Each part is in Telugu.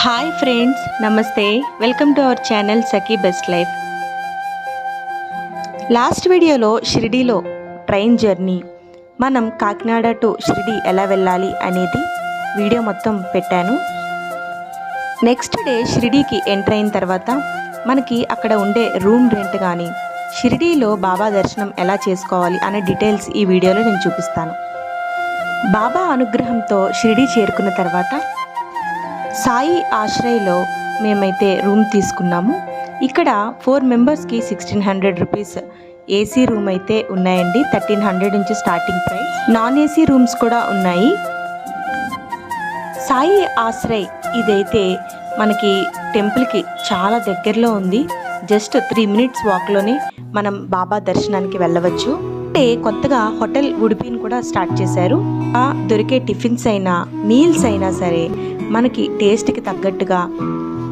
హాయ్ ఫ్రెండ్స్, నమస్తే. Welcome to our channel Sakhi best life. Last వీడియోలో షిరిడీలో ట్రైన్ జర్నీ, మనం కాకినాడ టు షిరిడీ ఎలా వెళ్ళాలి అనేది వీడియో మొత్తం పెట్టాను. నెక్స్ట్ డే షిరిడీకి ఎంటర్ అయిన తర్వాత మనకి అక్కడ ఉండే రూమ్ రెంట్ కానీ, షిరిడీలో బాబా దర్శనం ఎలా చేసుకోవాలి అనే డీటెయిల్స్ ఈ వీడియోలో నేను చూపిస్తాను. బాబా అనుగ్రహంతో షిరిడీ చేరుకున్న తర్వాత సాయి ఆశ్రయ్లో మేమైతే రూమ్ తీసుకున్నాము. ఇక్కడ 4 మెంబర్స్కి 1600 రూపీస్ ఏసీ రూమ్ అయితే ఉన్నాయండి. 1300 నుంచి starting price. Non AC rooms కూడా ఉన్నాయి. సాయి ఆశ్రయ్ ఇదైతే మనకి టెంపుల్కి చాలా దగ్గరలో ఉంది. జస్ట్ 3 మినిట్స్ వాక్లోనే మనం బాబా దర్శనానికి వెళ్ళవచ్చు. అంటే కొత్తగా హోటల్ ఉడిపిని కూడా స్టార్ట్ చేశారు. దొరికే టిఫిన్స్ అయినా మీల్స్ అయినా సరే మనకి టేస్ట్కి తగ్గట్టుగా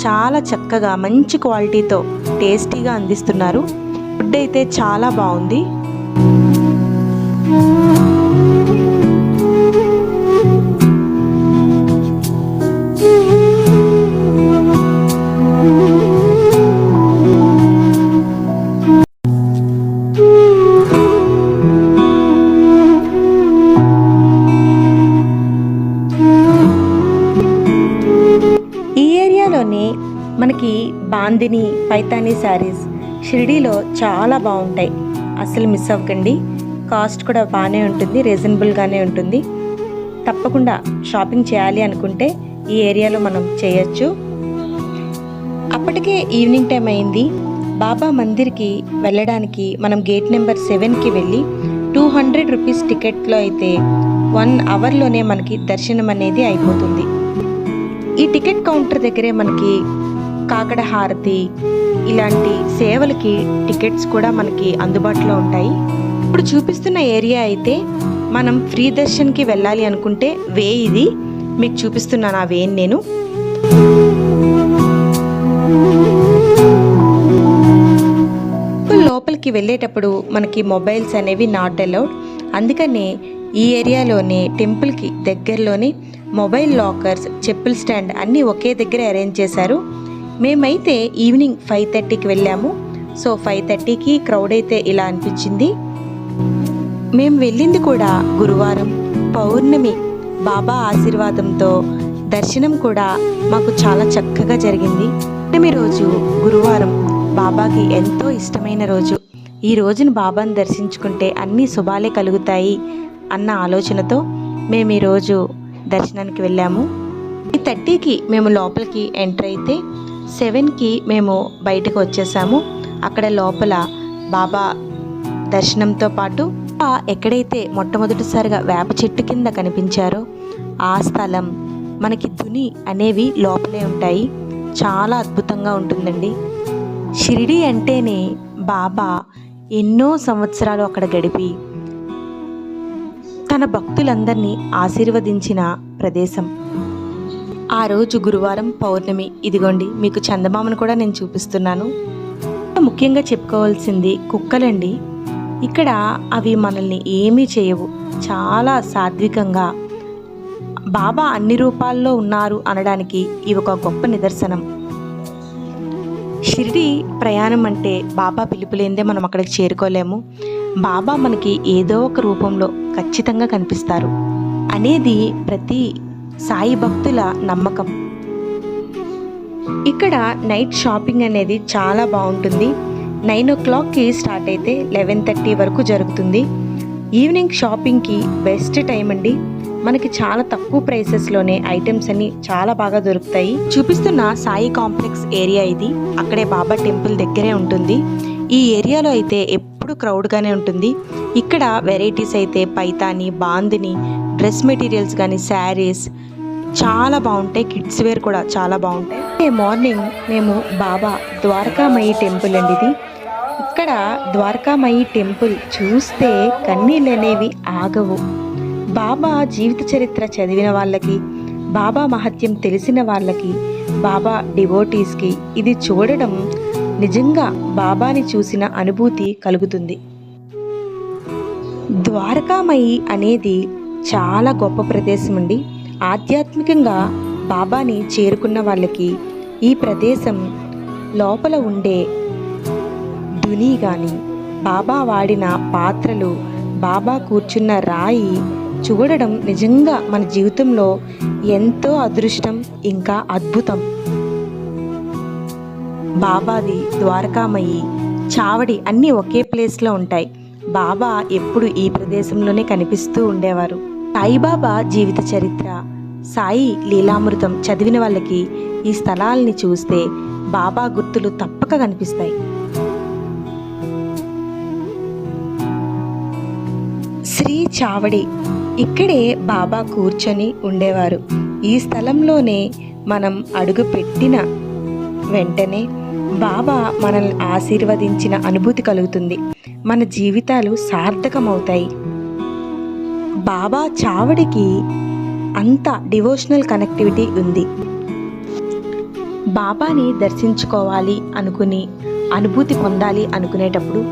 చాలా చక్కగా మంచి క్వాలిటీతో టేస్టీగా అందిస్తున్నారు. ఫుడ్ అయితే చాలా బాగుంది. మనకి బాందిని పైతానీ శారీస్ షిరిడీలో చాలా బాగుంటాయి. అసలు మిస్ అవ్వకండి. కాస్ట్ కూడా బాగానే ఉంటుంది, రీజనబుల్గానే ఉంటుంది. తప్పకుండా షాపింగ్ చేయాలి అనుకుంటే ఈ ఏరియాలో మనం చేయొచ్చు. అప్పటికే ఈవినింగ్ టైం అయింది. బాబా మందిర్కి వెళ్ళడానికి మనం గేట్ నెంబర్ 7కి వెళ్ళి 200 రూపీస్ టికెట్లో అయితే 1 అవర్లోనే మనకి దర్శనం అనేది అయిపోతుంది. ఈ టికెట్ కౌంటర్ దగ్గరే మనకి కాకడ హారతి ఇలాంటి సేవలకి టికెట్స్ కూడా మనకి అందుబాటులో ఉంటాయి. ఇప్పుడు చూపిస్తున్న ఏరియా అయితే మనం ఫ్రీ దర్శన్కి వెళ్ళాలి అనుకుంటే వే ఇది. మీకు చూపిస్తున్నాను ఆ వేని నేను. లోపలికి వెళ్ళేటప్పుడు మనకి మొబైల్స్ అనేవి నాట్ అలౌడ్. అందుకనే ఈ ఏరియాలోనే టెంపుల్కి దగ్గరలోనే మొబైల్ లాకర్స్, చెప్పుల్ స్టాండ్ అన్నీ ఒకే దగ్గర అరేంజ్ చేశారు. మేమైతే ఈవినింగ్ 5:30కి వెళ్ళాము. సో 5:30కి క్రౌడ్ అయితే ఇలా అనిపించింది. మేము వెళ్ళింది కూడా గురువారం, పౌర్ణమి. బాబా ఆశీర్వాదంతో దర్శనం కూడా మాకు చాలా చక్కగా జరిగింది. పౌర్ణమి రోజు గురువారం బాబాకి ఎంతో ఇష్టమైన రోజు. ఈ రోజును బాబాను దర్శించుకుంటే అన్ని శుభాలే కలుగుతాయి అన్న ఆలోచనతో మేము ఈరోజు దర్శనానికి వెళ్ళాము. 30కి మేము లోపలికి ఎంటర్ అయితే 7కి మేము బయటకు వచ్చేసాము. అక్కడ లోపల బాబా దర్శనంతో పాటు ఎక్కడైతే మొట్టమొదటిసారిగా వేప చెట్టు కింద కనిపించారో ఆ స్థలం, మనకి ధుని అనేవి లోపలే ఉంటాయి. చాలా అద్భుతంగా ఉంటుందండి. షిరిడీ అంటేనే బాబా ఎన్నో సంవత్సరాలు అక్కడ గడిపి తన భక్తులందరినీ ఆశీర్వదించిన ప్రదేశం. ఆ రోజు గురువారం పౌర్ణమి. ఇదిగోండి మీకు చందమామను కూడా నేను చూపిస్తున్నాను. ముఖ్యంగా చెప్పుకోవాల్సింది కుక్కలండి. ఇక్కడ అవి మనల్ని ఏమీ చేయవు. చాలా సాత్వికంగా బాబా అన్ని రూపాల్లో ఉన్నారు అనడానికి ఇవి ఒక గొప్ప నిదర్శనం. షిరిడీ ప్రయాణం అంటే బాబా పిలుపులేందే మనం అక్కడికి చేరుకోలేము. బాబా మనకి ఏదో ఒక రూపంలో ఖచ్చితంగా కనిపిస్తారు అనేది ప్రతి సాయి భక్తుల నమ్మకం. ఇక్కడ నైట్ షాపింగ్ అనేది చాలా బాగుంటుంది. 9 o'clockకి స్టార్ట్ అయితే 11:30 వరకు జరుగుతుంది. ఈవినింగ్ షాపింగ్కి బెస్ట్ టైం అండి. మనకి చాలా తక్కువ ప్రైసెస్లోనే ఐటమ్స్ అన్ని చాలా బాగా దొరుకుతాయి. చూపిస్తున్న సాయి కాంప్లెక్స్ ఏరియా ఇది. అక్కడే బాబా టెంపుల్ దగ్గరే ఉంటుంది. ఈ ఏరియాలో అయితే ఎప్పుడు క్రౌడ్గానే ఉంటుంది. ఇక్కడ వెరైటీస్ అయితే పైతాని, బాందిని, డ్రెస్ మెటీరియల్స్ కానీ, శారీస్ చాలా బాగుంటాయి. కిడ్స్ వేర్ కూడా చాలా బాగుంటాయి. మార్నింగ్ మేము బాబా ద్వారకామయి టెంపుల్ అండి ఇది. ఇక్కడ ద్వారకామయి టెంపుల్ చూస్తే కన్నీళ్ళు అనేవి ఆగవు. బాబా జీవిత చరిత్ర చదివిన వాళ్ళకి, బాబా మహత్యం తెలిసిన వాళ్ళకి, బాబా డివోటీస్కి ఇది చూడడం నిజంగా బాబాని చూసిన అనుభూతి కలుగుతుంది. ద్వారకామయి అనేది చాలా గొప్ప ప్రదేశం అండి. ఆధ్యాత్మికంగా బాబాని చేరుకున్న వాళ్ళకి ఈ ప్రదేశం లోపల ఉండే ధుని కానీ, బాబా వాడిన పాత్రలు, బాబా కూర్చున్న రాయి చూడడం నిజంగా మన జీవితంలో ఎంతో అదృష్టం, ఇంకా అద్భుతం. బాబాది ద్వారకామయి, చావడి అన్నీ ఒకే ప్లేస్లో ఉంటాయి. బాబా ఎప్పుడు ఈ ప్రదేశంలోనే కనిపిస్తూ ఉండేవారు. సాయిబాబా జీవిత చరిత్ర, సాయి లీలామృతం చదివిన వాళ్ళకి ఈ స్థలాల్ని చూస్తే బాబా గుర్తులు తప్పక కనిపిస్తాయి. శ్రీ చావడి, ఇక్కడే బాబా కూర్చొని ఉండేవారు. ఈ స్థలంలోనే మనం అడుగు పెట్టిన వెంటనే బాబా మనల్ని ఆశీర్వదించిన అనుభూతి కలుగుతుంది. మన జీవితాలు సార్థకమవుతాయి. బాబా చావడికి అంత డివోషనల్ కనెక్టివిటీ ఉంది. బాబాని దర్శించుకోవాలి అనుకుని, అనుభూతి పొందాలి అనుకునేటప్పుడు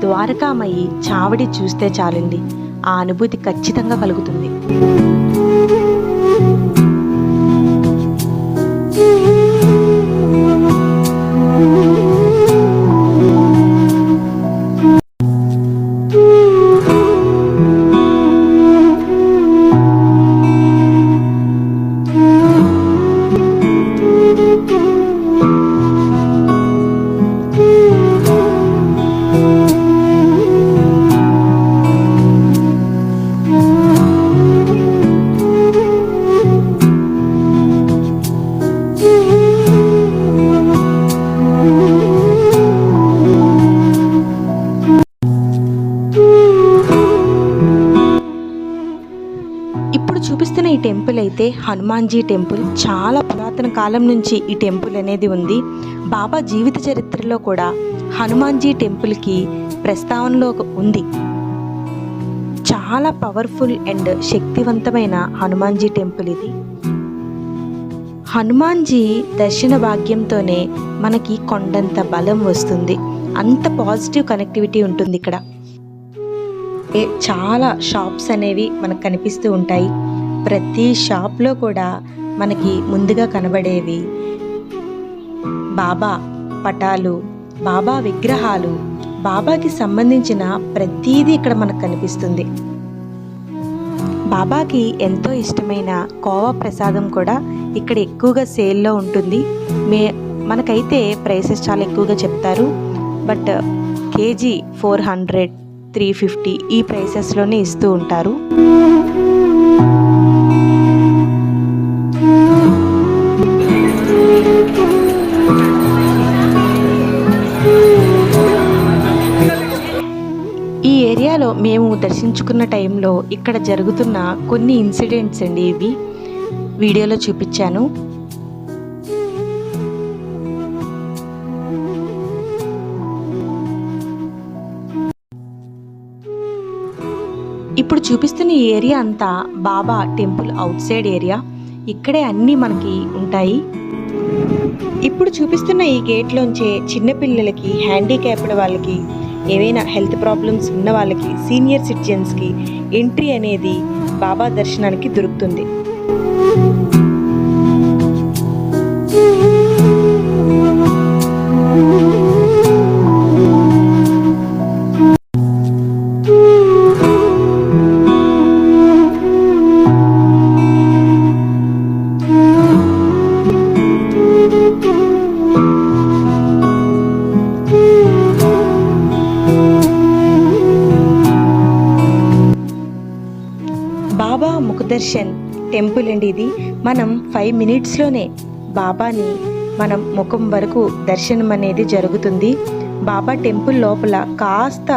ద్వారకామయి చావడి చూస్తే చాలండి, ఆ అనుభూతి ఖచ్చితంగా కలుగుతుంది. ఇప్పుడు చూపిస్తున్న ఈ టెంపుల్ అయితే హనుమాన్జీ టెంపుల్. చాలా పురాతన కాలం నుంచి ఈ టెంపుల్ అనేది ఉంది. బాబా జీవిత చరిత్రలో కూడా హనుమాన్జీ టెంపుల్కి ప్రస్తావనలో ఉంది. చాలా పవర్ఫుల్ అండ్ శక్తివంతమైన హనుమాన్జీ టెంపుల్ ఇది. హనుమాన్జీ దర్శన భాగ్యంతోనే మనకి కొండంత బలం వస్తుంది. అంత పాజిటివ్ కనెక్టివిటీ ఉంటుంది ఇక్కడ. చాలా షాప్స్ అనేవి మనకు కనిపిస్తూ ఉంటాయి. ప్రతి షాప్లో కూడా మనకి ముందుగా కనబడేవి బాబా పటాలు, బాబా విగ్రహాలు, బాబాకి సంబంధించిన ప్రతీదీ ఇక్కడ మనకు కనిపిస్తుంది. బాబాకి ఎంతో ఇష్టమైన కోవా ప్రసాదం కూడా ఇక్కడ ఎక్కువగా సేల్లో ఉంటుంది. మనకైతే ప్రైసెస్ చాలా ఎక్కువగా చెప్తారు. బట్ కేజీ 400, 350 ఈ ప్రైసెస్లోనే ఇస్తూ ఉంటారు. ఈ ఏరియాలో మేము దర్శించుకున్న టైంలో ఇక్కడ జరుగుతున్న కొన్ని ఇన్సిడెంట్స్ అండి, ఇవి వీడియోలో చూపించాను. ఇప్పుడు చూపిస్తున్న ఈ ఏరియా అంతా బాబా టెంపుల్ అవుట్ సైడ్ ఏరియా. ఇక్కడే అన్నీ మనకి ఉంటాయి. ఇప్పుడు చూపిస్తున్న ఈ గేట్లోంచే చిన్నపిల్లలకి, హ్యాండిక్యాప్డ్ వాళ్ళకి, ఏవైనా హెల్త్ ప్రాబ్లమ్స్ ఉన్న వాళ్ళకి, సీనియర్ సిటిజన్స్కి ఎంట్రీ అనేది బాబా దర్శనానికి దొరుకుతుంది. బాబా ముఖదర్శన్ టెంపుల్ అండి ఇది. మనం 5 minutesలోనే బాబాని మనం ముఖం వరకు దర్శనం అనేది జరుగుతుంది. బాబా టెంపుల్ లోపల కాస్త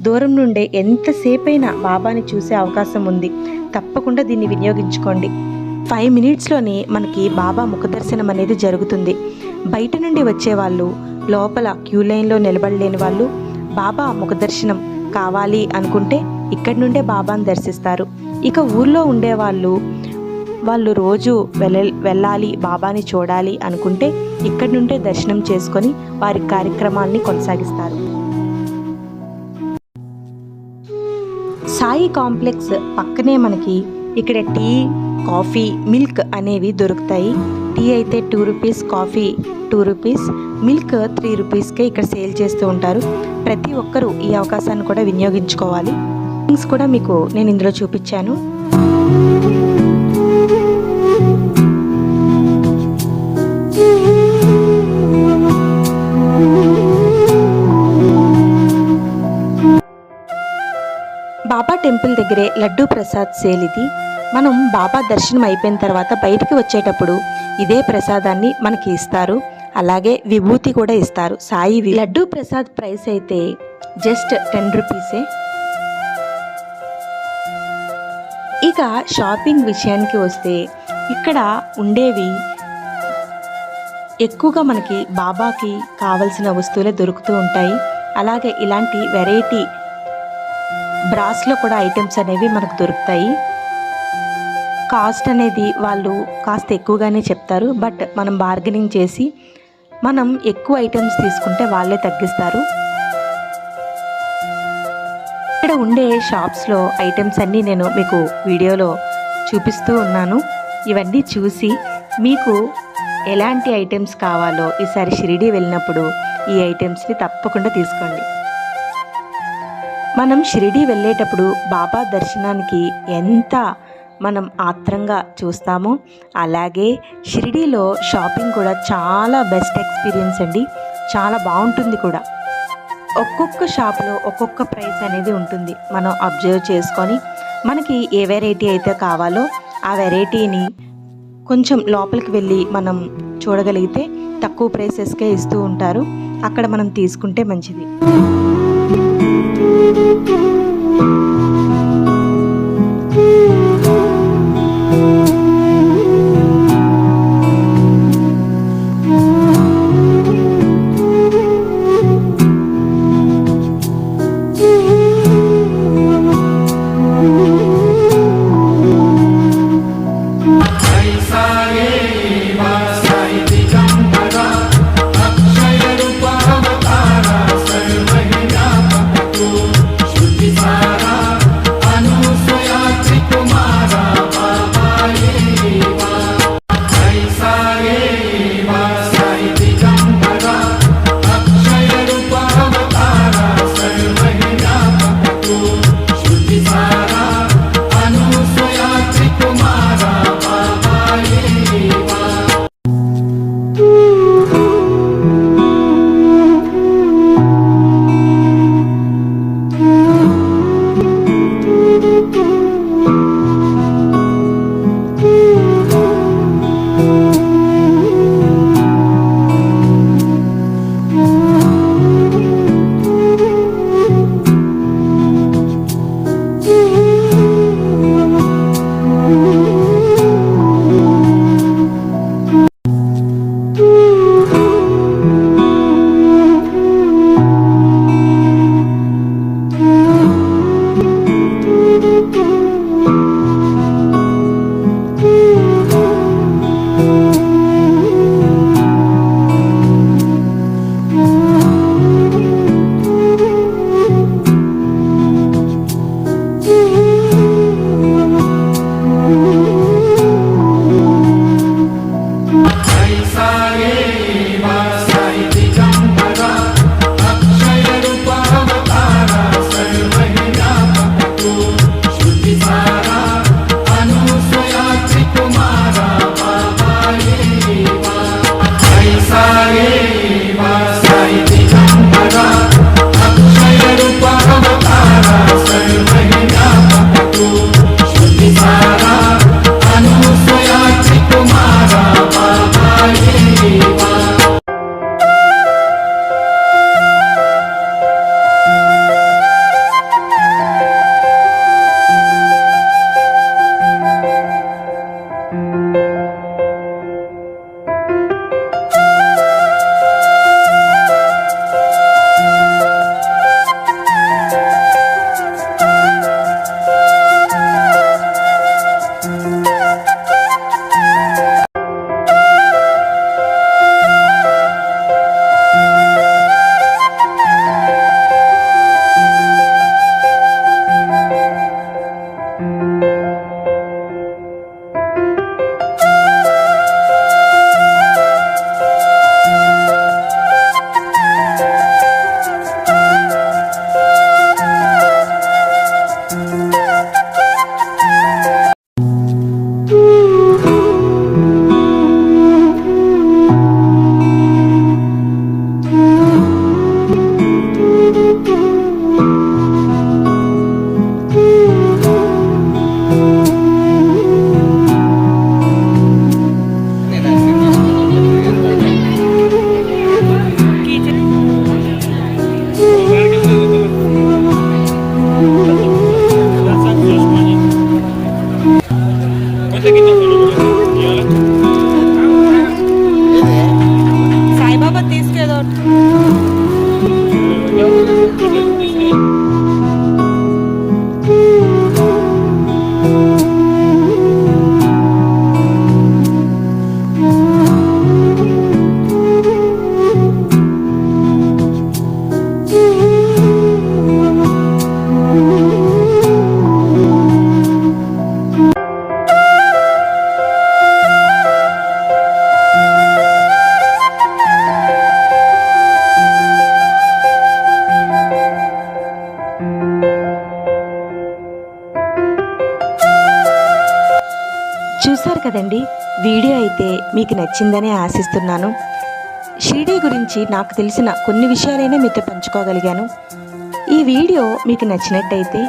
దూరం నుండే ఎంతసేపైనా బాబాని చూసే అవకాశం ఉంది. తప్పకుండా దీన్ని వినియోగించుకోండి. 5 minutesలోనే మనకి బాబా ముఖదర్శనం అనేది జరుగుతుంది. బయట నుండి వచ్చేవాళ్ళు, లోపల క్యూ లైన్లో నిలబడలేని వాళ్ళు బాబా ముఖదర్శనం కావాలి అనుకుంటే ఇక్కడి నుండే బాబాను దర్శిస్తారు. ఇక ఊర్లో వాళ్ళు రోజు వెళ్ళాలి, బాబాని చూడాలి అనుకుంటే ఇక్కడి నుండే దర్శనం చేసుకొని వారి కార్యక్రమాల్ని కొనసాగిస్తారు. సాయి కాంప్లెక్స్ పక్కనే మనకి ఇక్కడ టీ కాఫీ, మిల్క్ అనేవి దొరుకుతాయి. టీ అయితే 2 రూపీస్, కాఫీ 2 రూపీస్, మిల్క్ 3 రూపీస్కే ఇక్కడ సేల్ చేస్తూ ఉంటారు. ప్రతి ఒక్కరూ ఈ అవకాశాన్ని కూడా వినియోగించుకోవాలి. థింగ్స్ కూడా మీకు నేను ఇందులో చూపించాను. బాబా టెంపుల్ దగ్గరే లడ్డూ ప్రసాద్ సేల్ ఇది. మనం బాబా దర్శనం అయిపోయిన తర్వాత బయటికి వచ్చేటప్పుడు ఇదే ప్రసాదాన్ని మనకి ఇస్తారు. అలాగే విభూతి కూడా ఇస్తారు. సాయి లడ్డూ ప్రసాద్ ప్రైస్ అయితే జస్ట్ 10 రూపీసే. ఇక షాపింగ్ విషయానికి వస్తే ఇక్కడ ఉండేవి ఎక్కువగా మనకి బాబాకి కావలసిన వస్తువులే దొరుకుతూ ఉంటాయి. అలాగే ఇలాంటి వెరైటీ బ్రాస్లో కూడా ఐటమ్స్ అనేవి మనకు దొరుకుతాయి. కాస్ట్ అనేది వాళ్ళు కాస్త ఎక్కువగానే చెప్తారు. బట్ మనం బార్గెనింగ్ చేసి మనం ఎక్కువ ఐటమ్స్ తీసుకుంటే వాళ్ళే తగ్గిస్తారు. ఇక్కడ ఉండే షాప్స్లో ఐటమ్స్ అన్నీ నేను మీకు వీడియోలో చూపిస్తూ ఉన్నాను. ఇవన్నీ చూసి మీకు ఎలాంటి ఐటమ్స్ కావాలో ఈసారి షిరిడీ వెళ్ళినప్పుడు ఈ ఐటమ్స్ని తప్పకుండా తీసుకోండి. మనం షిరిడీ వెళ్ళేటప్పుడు బాబా దర్శనానికి ఎంత మనం ఆత్రంగా చూస్తామో అలాగే షిరిడీలో షాపింగ్ కూడా చాలా బెస్ట్ ఎక్స్పీరియన్స్ అండి. చాలా బాగుంటుంది కూడా. ఒక్కొక్క షాప్లో ఒక్కొక్క ప్రైస్ అనేది ఉంటుంది. మనం అబ్జర్వ్ చేసుకొని మనకి ఏ వెరైటీ అయితే కావాలో ఆ వెరైటీని కొంచెం లోపలికి వెళ్ళి మనం చూడగలిగితే తక్కువ ప్రైసెస్కే ఇస్తూ ఉంటారు. అక్కడ మనం తీసుకుంటే మంచిది. Shruti సాయిబాబా తీసుకేదో చూశారు కదండి. వీడియో అయితే మీకు నచ్చిందని ఆశిస్తున్నాను. షిరిడీ గురించి నాకు తెలిసిన కొన్ని విషయాలైనా మీతో పంచుకోగలిగాను. ఈ వీడియో మీకు నచ్చినట్టయితే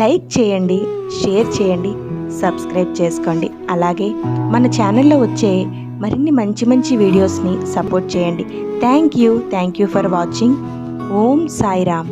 లైక్ చేయండి, షేర్ చేయండి, సబ్స్క్రైబ్ చేసుకోండి. అలాగే మన ఛానల్లో వచ్చే మరిన్ని మంచి మంచి వీడియోస్ని సపోర్ట్ చేయండి. Thank you for watching. ఓం సాయిరామ్.